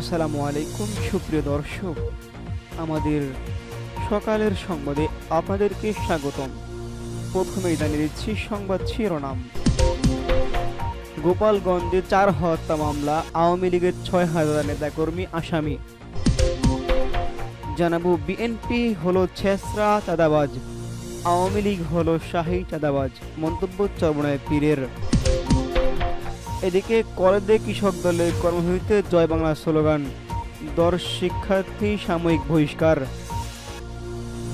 আসসালামু আলাইকুম সুপ্রিয় দর্শক, আমাদের সকালের সংবাদে আপনাদেরকে স্বাগতম। প্রথমেই জানিয়ে দিচ্ছি সংবাদ শিরোনাম। গোপালগঞ্জে 4 হত্যা মামলা, আওয়ামী লীগের 6,000 নেতাকর্মী আসামি। জানাবো বিএনপি হলো ছেঁচড়া চাঁদাবাজ, আওয়ামী লীগ হলো শাহী চাঁদাবাজ, মন্তব্য চরমোনাই পীরের। এদিকে কলেজে কৃষক দলের কর্মসূচিতে জয় বাংলা স্লোগান, শিক্ষার্থী সাময়িক বহিষ্কার।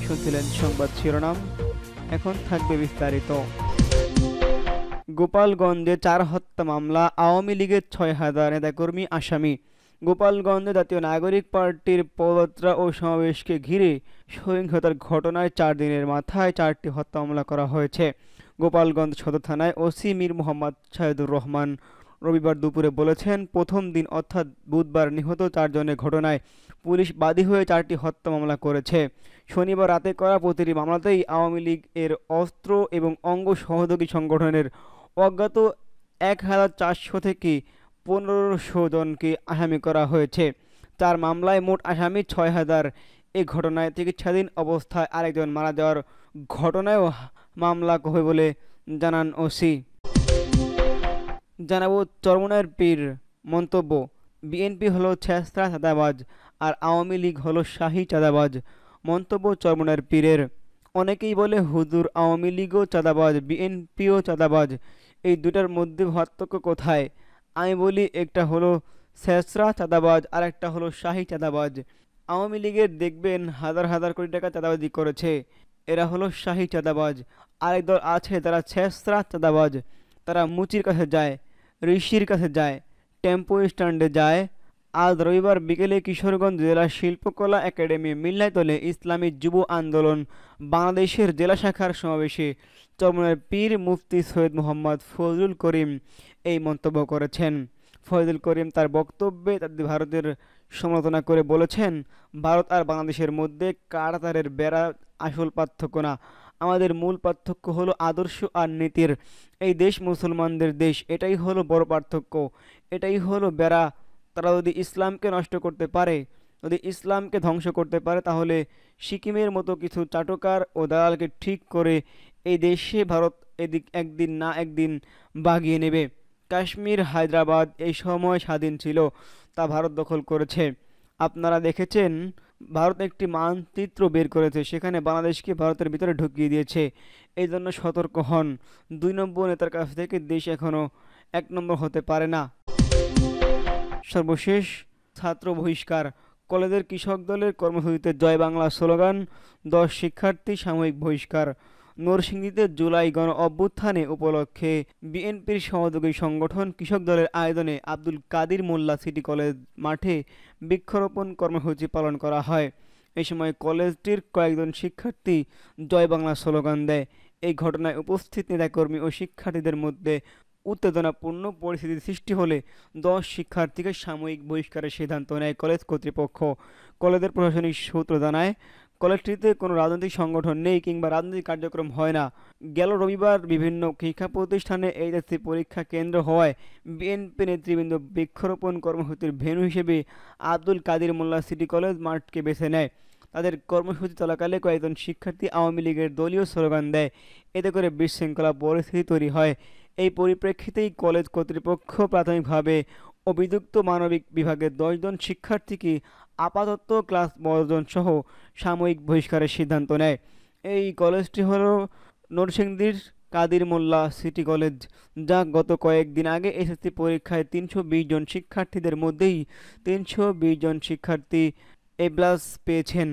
শুনছিলেন সংবাদ শিরোনাম, এখন থাকবে বিস্তারিত। গোপালগঞ্জে 4 হত্যা মামলা, আওয়ামী লীগের 6,000 নেতাকর্মী আসামি। গোপালগঞ্জে জাতীয় নাগরিক পার্টির পদযাত্রা ও সমাবেশকে ঘিরে সহিংসতার ঘটনায় 4 দিনের মাথায় 4টি হত্যা মামলা করা হয়েছে। গোপালগঞ্জ সদর থানায় ওসি মীর মোহাম্মদ শাহিদুর রহমান রবিবার দুপুরে বলেছেন, প্রথম দিন অর্থাৎ বুধবার নিহত 4 জনের ঘটনায় পুলিশ বাদী হয়ে 4টি হত্যা মামলা করেছে। শনিবার রাতে করা প্রতিটি মামলাতেই আওয়ামী লীগ এর অস্ত্র এবং অঙ্গ সহযোগী সংগঠনের অজ্ঞাত 1,400 থেকে 1,500 জনকে আসামি করা হয়েছে। 4 মামলায় মোট আসামি 6,000। এই ঘটনায় চিকিৎসাধীন অবস্থায় আরেকজন মারা যাওয়ার ঘটনায়ও মামলা হবে বলে জানান ওসি। জানাবো চরমোনাইয়ের পীর মন্তব্য, বিএনপি হলো ছেঁচড়া চাঁদাবাজ আর আওয়ামী লীগ হলো শাহী চাঁদাবাজ। মন্তব্য চরমোনাইয়ের পীরের। অনেকেই বলে হুজুর আওয়ামী লীগও চাঁদাবাজ, বিএনপিও চাঁদাবাজ, এই দুটার মধ্যে পার্থক্য কোথায়? আমি বলি, একটা হলো ছেঁচড়া চাঁদাবাজ আর একটা হলো শাহী চাঁদাবাজ। আওয়ামী লীগের দেখবেন হাজার হাজার কোটি টাকা চাঁদাবাজি করেছে, এরা হলো শাহী চাঁদাবাজ। আরেক দল আছে যারা ছেঁচড়া চাঁদাবাজ, তারা মুচির কাছে যায়, ঋষির কাছে যায়, টেম্পো স্ট্যান্ডে যায়। আজ রবিবার বিকেলে কিশোরগঞ্জ জেলা শিল্পকলা একাডেমি মিলনায়তনে ইসলামী যুব আন্দোলন বাংলাদেশের জেলা শাখার সমাবেশে চরমোনাইয়ের পীর মুফতি সৈয়দ মোহাম্মদ ফজলুল করিম এই মন্তব্য করেছেন। ফজলুল করিম তার বক্তব্যে ভারতের সমালোচনা করে বলেছেন, ভারত আর বাংলাদেশের মধ্যে কাঁটাতারের বেড়া আসল পার্থক্য না, আমাদের মূল পার্থক্য হলো আদর্শ আর নীতির। এই দেশ মুসলমানদের দেশ, এটাই হলো বড় পার্থক্য, এটাই হলো বেড়া। তারা যদি ইসলামকে নষ্ট করতে পারে, যদি ইসলামকে ধ্বংস করতে পারে, তাহলে সিকিমের মতো কিছু চাটুকার ও দালালকে ঠিক করে এই দেশে ভারত এদিক একদিন না একদিন বাগিয়ে নেবে। কাশ্মীর, হায়দ্রাবাদ এই সময় স্বাধীন ছিল, তা ভারত দখল করেছে। আপনারা দেখেছেন, ভারত একটি মানচিত্র বের করেছে, সেখানে বাংলাদেশকে ভারতের ভিতরে ঢুকিয়ে দিয়েছে। এই জন্য সতর্ক হন, 2 নম্বর নেতার কাছ থেকে দেশ এখনও 1 নম্বর হতে পারে না। সর্বশেষ ছাত্র বহিষ্কার, কলেজের কৃষক দলের কর্মসূচিতে জয় বাংলা স্লোগান, 10 শিক্ষার্থী সাময়িক বহিষ্কার। নরসিংদীতে জুলাই গণ অভ্যুত্থানে উপলক্ষে বিএনপির সহযোগী সংগঠন কৃষক দলের আয়োজনে আব্দুল কাদির মোল্লা সিটি কলেজ মাঠে বৃক্ষরোপণ কর্মসূচি পালন করা হয়। এই সময় কলেজটির কয়েকজন শিক্ষার্থী জয় বাংলা স্লোগান দেয়। এই ঘটনায় উপস্থিত নেতাকর্মী ও শিক্ষার্থীদের মধ্যে উত্তেজনাপূর্ণ পরিস্থিতি সৃষ্টি হলে 10 শিক্ষার্থীকে সাময়িক বহিষ্কারের সিদ্ধান্ত নেয় কলেজ কর্তৃপক্ষ। কলেজের প্রশাসনিক সূত্র জানায়, কলেজটিতে কোনো রাজনৈতিক সংগঠন নেই কিংবা রাজনৈতিক কার্যক্রম হয় না। গেল রবিবার বিভিন্ন শিক্ষা প্রতিষ্ঠানে এইচএসসি পরীক্ষা কেন্দ্র হওয়ায় বিএনপি নেতৃবৃন্দ বৃক্ষরোপণ কর্মসূচির ভেন্যু হিসেবে আব্দুল কাদির মোল্লা সিটি কলেজ মাঠকে বেছে নেয়। তাদের কর্মসূচি চলাকালে কয়েকজন শিক্ষার্থী আওয়ামী লীগের দলীয় স্লোগান দেয়, এতে করে বিশৃঙ্খলা পরিস্থিতি তৈরি হয়। এই পরিপ্রেক্ষিতেই কলেজ কর্তৃপক্ষ প্রাথমিকভাবে অভিযুক্ত মানবিক বিভাগের 10 জন শিক্ষার্থীকে আপাতত ক্লাস বর্জন সহ সাময়িক বহিষ্কারের সিদ্ধান্ত নেয়। এই কলেজটি হল নরসিংদীর কাদির মোল্লা সিটি কলেজ, যা গত কয়েকদিন আগে এসএসসি পরীক্ষায় 320 জন শিক্ষার্থীদের মধ্যেই 320 জন শিক্ষার্থী এ+ পেয়েছেন।